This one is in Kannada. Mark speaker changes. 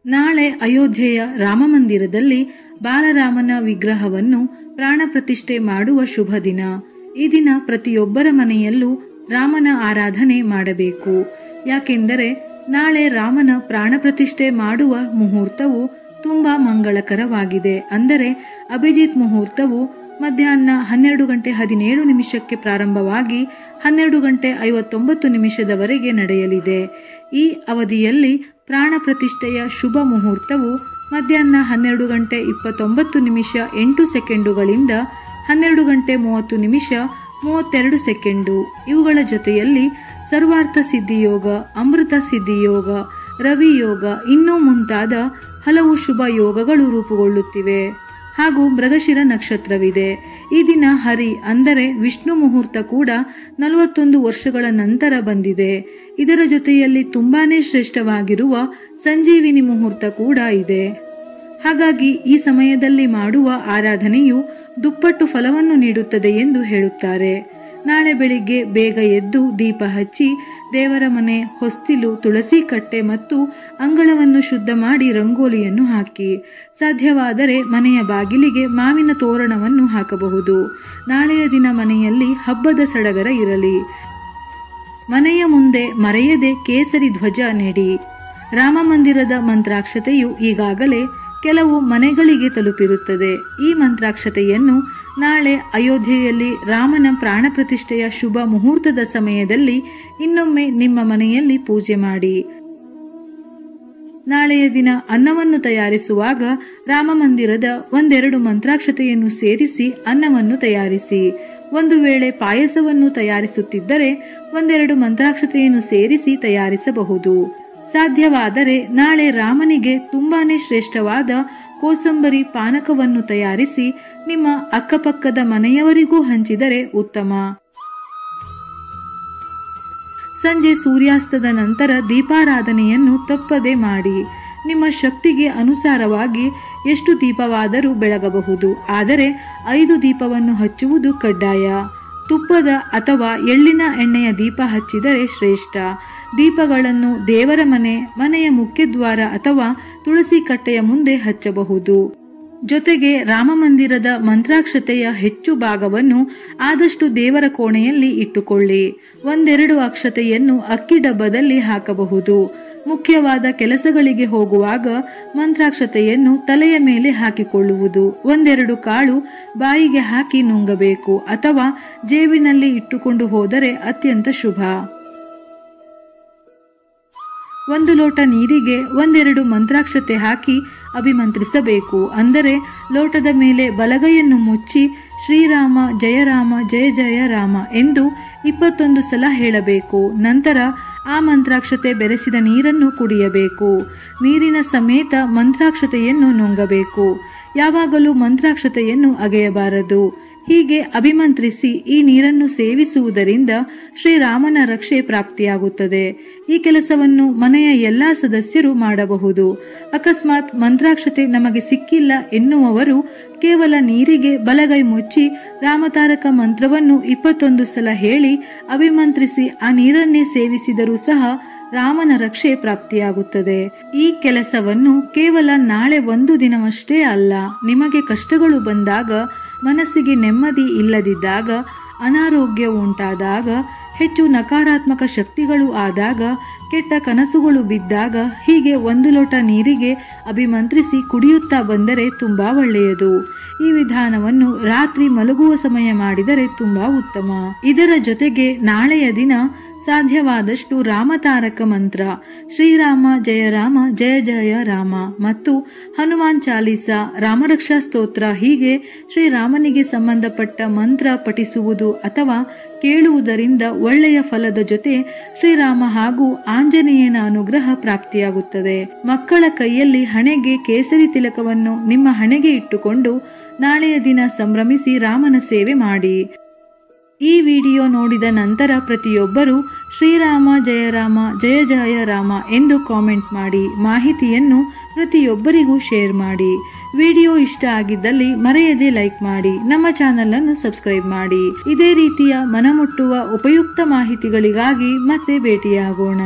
Speaker 1: ನಾಳೆ ಅಯೋಧ್ಯೆಯ ರಾಮಮಂದಿರದಲ್ಲಿ ಬಾಲರಾಮನ ವಿಗ್ರಹವನ್ನು ಪ್ರಾಣ ಪ್ರತಿಷ್ಠೆ ಮಾಡುವ ಶುಭ ದಿನ. ಈ ದಿನ ಪ್ರತಿಯೊಬ್ಬರ ಮನೆಯಲ್ಲೂ ರಾಮನ ಆರಾಧನೆ ಮಾಡಬೇಕು. ಯಾಕೆಂದರೆ ನಾಳೆ ರಾಮನ ಪ್ರಾಣ ಪ್ರತಿಷ್ಠೆ ಮಾಡುವ ಮುಹೂರ್ತವು ತುಂಬಾ ಮಂಗಳಕರವಾಗಿದೆ. ಅಂದರೆ ಅಭಿಜಿತ್ ಮುಹೂರ್ತವು ಮಧ್ಯಾಹ್ನ 12:17 ಪ್ರಾರಂಭವಾಗಿ 12:59 ನಡೆಯಲಿದೆ. ಈ ಅವಧಿಯಲ್ಲಿ ಪ್ರಾಣ ಪ್ರತಿಷ್ಠೆಯ ಶುಭ ಮುಹೂರ್ತವು ಮಧ್ಯಾಹ್ನ 12:29:08 12:30:32 ಇವುಗಳ ಜೊತೆಯಲ್ಲಿ ಸರ್ವಾರ್ಥ ಸಿದ್ಧಿಯೋಗ, ಅಮೃತ ಸಿದ್ಧಿಯೋಗ, ರವಿ ಯೋಗ ಇನ್ನೂ ಮುಂತಾದ ಹಲವು ಶುಭ ಯೋಗಗಳು ರೂಪುಗೊಳ್ಳುತ್ತಿವೆ. ಹಾಗೂ ಮೃಗಶಿರ ನಕ್ಷತ್ರವಿದೆ. ಈ ದಿನ ಹರಿ ಅಂದರೆ ವಿಷ್ಣು ಮುಹೂರ್ತ ಕೂಡ 41 ವರ್ಷಗಳ ನಂತರ ಬಂದಿದೆ. ಇದರ ಜೊತೆಯಲ್ಲಿ ತುಂಬಾನೇ ಶ್ರೇಷ್ಠವಾಗಿರುವ ಸಂಜೀವಿನಿ ಮುಹೂರ್ತ ಕೂಡ ಇದೆ. ಹಾಗಾಗಿ ಈ ಸಮಯದಲ್ಲಿ ಮಾಡುವ ಆರಾಧನೆಯು ದುಪ್ಪಟ್ಟು ಫಲವನ್ನು ನೀಡುತ್ತದೆ ಎಂದು ಹೇಳುತ್ತಾರೆ. ನಾಳೆ ಬೆಳಿಗ್ಗೆ ಬೇಗ ಎದ್ದು ದೀಪ ಹಚ್ಚಿ ದೇವರ ಮನೆ, ಹೊಸ್ತಿಲು, ತುಳಸಿ ಕಟ್ಟೆ ಮತ್ತು ಅಂಗಳವನ್ನು ಶುದ್ಧ ಮಾಡಿ ರಂಗೋಲಿಯನ್ನು ಹಾಕಿ. ಸಾಧ್ಯವಾದರೆ ಮನೆಯ ಬಾಗಿಲಿಗೆ ಮಾವಿನ ತೋರಣವನ್ನು ಹಾಕಬಹುದು. ನಾಳೆಯ ದಿನ ಮನೆಯಲ್ಲಿ ಹಬ್ಬದ ಸಡಗರ ಇರಲಿ. ಮನೆಯ ಮುಂದೆ ಮರೆಯದೆ ಕೇಸರಿ ಧ್ವಜ ನೆಡಿ. ರಾಮ ಮಂದಿರದ ಮಂತ್ರಾಕ್ಷತೆಯು ಈಗಾಗಲೇ ಕೆಲವು ಮನೆಗಳಿಗೆ ತಲುಪಿರುತ್ತದೆ. ಈ ಮಂತ್ರಾಕ್ಷತೆಯನ್ನು ನಾಳೆ ಅಯೋಧ್ಯೆಯಲ್ಲಿ ರಾಮನ ಪ್ರಾಣ ಪ್ರತಿಷ್ಠೆಯ ಶುಭ ಮುಹೂರ್ತದ ಸಮಯದಲ್ಲಿ ಇನ್ನೊಮ್ಮೆ ನಿಮ್ಮ ಮನೆಯಲ್ಲಿ ಪೂಜೆ ಮಾಡಿ. ನಾಳೆಯ ದಿನ ಅನ್ನವನ್ನು ತಯಾರಿಸುವಾಗ ರಾಮ ಮಂದಿರದ 1-2 ಮಂತ್ರಾಕ್ಷತೆಯನ್ನು ಸೇರಿಸಿ ಅನ್ನವನ್ನು ತಯಾರಿಸಿ. ಒಂದು ವೇಳೆ ಪಾಯಸವನ್ನು ತಯಾರಿಸುತ್ತಿದ್ದರೆ 1-2 ಮಂತ್ರಾಕ್ಷತೆಯನ್ನು ಸೇರಿಸಿ ತಯಾರಿಸಬಹುದು. ಸಾಧ್ಯವಾದರೆ ನಾಳೆ ರಾಮನಿಗೆ ತುಂಬಾನೇ ಶ್ರೇಷ್ಠವಾದ ಕೋಸಂಬರಿ ಪಾನಕವನ್ನು ತಯಾರಿಸಿ ನಿಮ್ಮ ಅಕ್ಕಪಕ್ಕದ ಮನೆಯವರಿಗೂ ಹಂಚಿದರೆ ಉತ್ತಮ. ಸಂಜೆ ಸೂರ್ಯಾಸ್ತದ ನಂತರ ದೀಪಾರಾಧನೆಯನ್ನು ತಪ್ಪದೆ ಮಾಡಿ. ನಿಮ್ಮ ಶಕ್ತಿಗೆ ಅನುಸಾರವಾಗಿ ಎಷ್ಟು ದೀಪವಾದರೂ ಬೆಳಗಬಹುದು. ಆದರೆ 5 ದೀಪವನ್ನು ಹಚ್ಚುವುದು ಕಡ್ಡಾಯ. ತುಪ್ಪದ ಅಥವಾ ಎಳ್ಳಿನ ಎಣ್ಣೆಯ ದೀಪ ಹಚ್ಚಿದರೆ ಶ್ರೇಷ್ಠ. ದೀಪಗಳನ್ನು ದೇವರ ಮನೆಯ ಮುಖ್ಯದ್ವಾರ ಅಥವಾ ತುಳಸಿ ಕಟ್ಟೆಯ ಮುಂದೆ ಹಚ್ಚಬಹುದು. ಜೊತೆಗೆ ರಾಮ ಮಂದಿರದ ಮಂತ್ರಾಕ್ಷತೆಯ ಹೆಚ್ಚು ಭಾಗವನ್ನು ಆದಷ್ಟು ದೇವರ ಕೋಣೆಯಲ್ಲಿ ಇಟ್ಟುಕೊಳ್ಳಿ. 1-2 ಅಕ್ಷತೆಯನ್ನು ಅಕ್ಕಿ ಡಬ್ಬದಲ್ಲಿ ಹಾಕಬಹುದು. ಮುಖ್ಯವಾದ ಕೆಲಸಗಳಿಗೆ ಹೋಗುವಾಗ ಮಂತ್ರಾಕ್ಷತೆಯನ್ನು ತಲೆಯ ಮೇಲೆ ಹಾಕಿಕೊಳ್ಳುವುದು. 1-2 ಕಾಳು ಬಾಯಿಗೆ ಹಾಕಿ ನುಂಗಬೇಕು ಅಥವಾ ಜೇಬಿನಲ್ಲಿ ಇಟ್ಟುಕೊಂಡು ಹೋದರೆ ಅತ್ಯಂತ ಶುಭ. 1 ಲೋಟ ನೀರಿಗೆ 1-2 ಮಂತ್ರಾಕ್ಷತೆ ಹಾಕಿ ಅಭಿಮಂತ್ರಿಸಬೇಕು. ಅಂದರೆ ಲೋಟದ ಮೇಲೆ ಬಲಗೈಯನ್ನು ಮುಚ್ಚಿ ಶ್ರೀರಾಮ ಜಯ ರಾಮ ಜಯ ಜಯ ರಾಮ ಎಂದು 21 ಸಲ ಹೇಳಬೇಕು. ನಂತರ ಆ ಮಂತ್ರಾಕ್ಷತೆ ಬೆರೆಸಿದ ನೀರನ್ನು ಕುಡಿಯಬೇಕು. ನೀರಿನ ಸಮೇತ ಮಂತ್ರಾಕ್ಷತೆಯನ್ನು ನುಂಗಬೇಕು. ಯಾವಾಗಲೂ ಮಂತ್ರಾಕ್ಷತೆಯನ್ನು ಅಗೆಯಬಾರದು. ಹೀಗೆ ಅಭಿಮಂತ್ರಿಸಿ ಈ ನೀರನ್ನು ಸೇವಿಸುವುದರಿಂದ ಶ್ರೀರಾಮನ ರಕ್ಷೆ ಪ್ರಾಪ್ತಿಯಾಗುತ್ತದೆ. ಈ ಕೆಲಸವನ್ನು ಮನೆಯ ಎಲ್ಲಾ ಸದಸ್ಯರು ಮಾಡಬಹುದು. ಅಕಸ್ಮಾತ್ ಮಂತ್ರಾಕ್ಷತೆ ನಮಗೆ ಸಿಕ್ಕಿಲ್ಲ ಎನ್ನುವವರು ಕೇವಲ ನೀರಿಗೆ ಬಲಗೈ ಮುಚ್ಚಿ ರಾಮತಾರಕ ಮಂತ್ರವನ್ನು 21 ಸಲ ಹೇಳಿ ಅಭಿಮಂತ್ರಿಸಿ ಆ ನೀರನ್ನೇ ಸೇವಿಸಿದರೂ ಸಹ ರಾಮನ ರಕ್ಷೆ ಪ್ರಾಪ್ತಿಯಾಗುತ್ತದೆ. ಈ ಕೆಲಸವನ್ನು ಕೇವಲ ನಾಳೆ 1 ದಿನವಷ್ಟೇ ಅಲ್ಲ, ನಿಮಗೆ ಕಷ್ಟಗಳು ಬಂದಾಗ, ಮನಸ್ಸಿಗೆ ನೆಮ್ಮದಿ ಇಲ್ಲದಿದ್ದಾಗ, ಅನಾರೋಗ್ಯ ಉಂಟಾದಾಗ, ಹೆಚ್ಚು ನಕಾರಾತ್ಮಕ ಶಕ್ತಿಗಳು ಆದಾಗ, ಕೆಟ್ಟ ಕನಸುಗಳು ಬಿದ್ದಾಗ ಹೀಗೆ 1 ಲೋಟ ನೀರಿಗೆ ಅಭಿಮಂತ್ರಿಸಿ ಕುಡಿಯುತ್ತಾ ಬಂದರೆ ತುಂಬಾ ಒಳ್ಳೆಯದು. ಈ ವಿಧಾನವನ್ನು ರಾತ್ರಿ ಮಲಗುವ ಸಮಯ ಮಾಡಿದರೆ ತುಂಬಾ ಉತ್ತಮ. ಇದರ ಜೊತೆಗೆ ನಾಳೆಯ ದಿನ ಸಾಧ್ಯವಾದಷ್ಟು ರಾಮತಾರಕ ಮಂತ್ರ, ಶ್ರೀರಾಮ ಜಯ ರಾಮ ಜಯ ಜಯ ರಾಮ ಮತ್ತು ಹನುಮಾನ್ ಚಾಲೀಸ, ರಾಮರಕ್ಷಾ ಸ್ತೋತ್ರ ಹೀಗೆ ಶ್ರೀರಾಮನಿಗೆ ಸಂಬಂಧಪಟ್ಟ ಮಂತ್ರ ಪಠಿಸುವುದು ಅಥವಾ ಕೇಳುವುದರಿಂದ ಒಳ್ಳೆಯ ಫಲದ ಜೊತೆ ಶ್ರೀರಾಮ ಹಾಗೂ ಆಂಜನೇಯನ ಅನುಗ್ರಹ ಪ್ರಾಪ್ತಿಯಾಗುತ್ತದೆ. ಮಕ್ಕಳ ಕೈಯಲ್ಲಿ ಹಣೆಗೆ ಕೇಸರಿ ತಿಲಕವನ್ನು ನಿಮ್ಮ ಹಣೆಗೆ ಇಟ್ಟುಕೊಂಡು ನಾಳೆಯ ದಿನ ಸಂಭ್ರಮಿಸಿ ರಾಮನ ಸೇವೆ ಮಾಡಿ. ಈ ವಿಡಿಯೋ ನೋಡಿದ ನಂತರ ಪ್ರತಿಯೊಬ್ಬರು ಶ್ರೀರಾಮ ಜಯ ರಾಮ ಜಯ ಜಯ ರಾಮ ಎಂದು ಕಾಮೆಂಟ್ ಮಾಡಿ. ಮಾಹಿತಿಯನ್ನು ಪ್ರತಿಯೊಬ್ಬರಿಗೂ ಶೇರ್ ಮಾಡಿ. ವಿಡಿಯೋ ಇಷ್ಟ ಆಗಿದ್ದಲ್ಲಿ ಮರೆಯದೆ ಲೈಕ್ ಮಾಡಿ. ನಮ್ಮ ಚಾನೆಲ್ ಅನ್ನು ಸಬ್ಸ್ಕ್ರೈಬ್ ಮಾಡಿ. ಇದೇ ರೀತಿಯ ಮನಮುಟ್ಟುವ ಉಪಯುಕ್ತ ಮಾಹಿತಿಗಳಿಗಾಗಿ ಮತ್ತೆ ಭೇಟಿಯಾಗೋಣ.